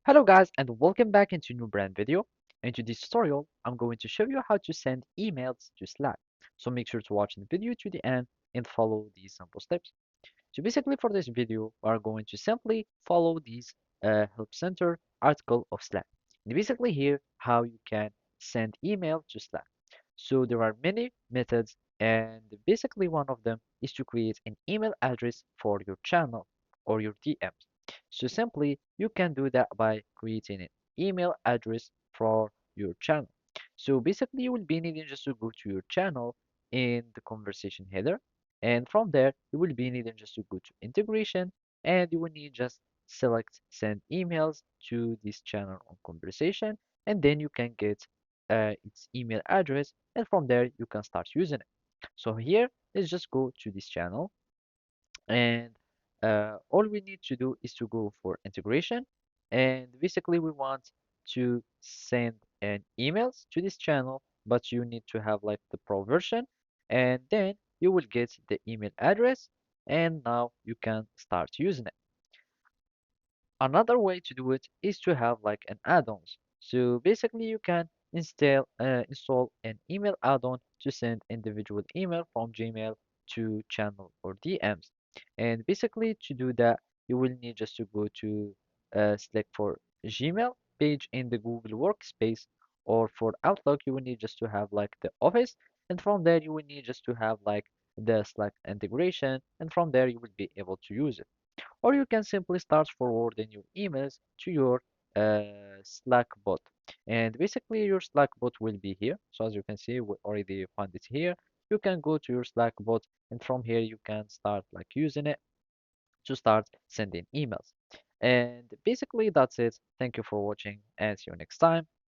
Hello guys and welcome back into a new brand video. In today's tutorial, I'm going to show you how to send emails to Slack. So make sure to watch the video to the end and follow these simple steps. So basically for this video, we are going to simply follow this Help Center article of Slack. And basically here, how you can send email to Slack. So there are many methods and basically one of them is to create an email address for your channel or your DMs. So simply you can do that by creating an email address for your channel. So basically you will be needing just to go to your channel in the conversation header, and from there you will be needing just to go to integration, and you will need just select send emails to this channel on conversation, and then you can get its email address, and from there you can start using it. So here, let's just go to this channel, and all we need to do is to go for integration, and basically we want to send an emails to this channel, but you need to have like the pro version, and then you will get the email address, and now you can start using it. Another way to do it is to have like an add-ons. So basically you can install an email add-on to send individual email from Gmail to channel or DMs. And basically to do that, you will need just to go to select for Gmail page in the Google Workspace, or for Outlook, you will need just to have like the Office, and from there you will need just to have like the Slack integration, and from there you will be able to use it. Or you can simply start forwarding your emails to your Slack bot. And basically your Slack bot will be here. So as you can see, we already found it here. You can go to your Slack bot, and from here you can start like using it to start sending emails. And basically that's it. Thank you for watching, and see you next time.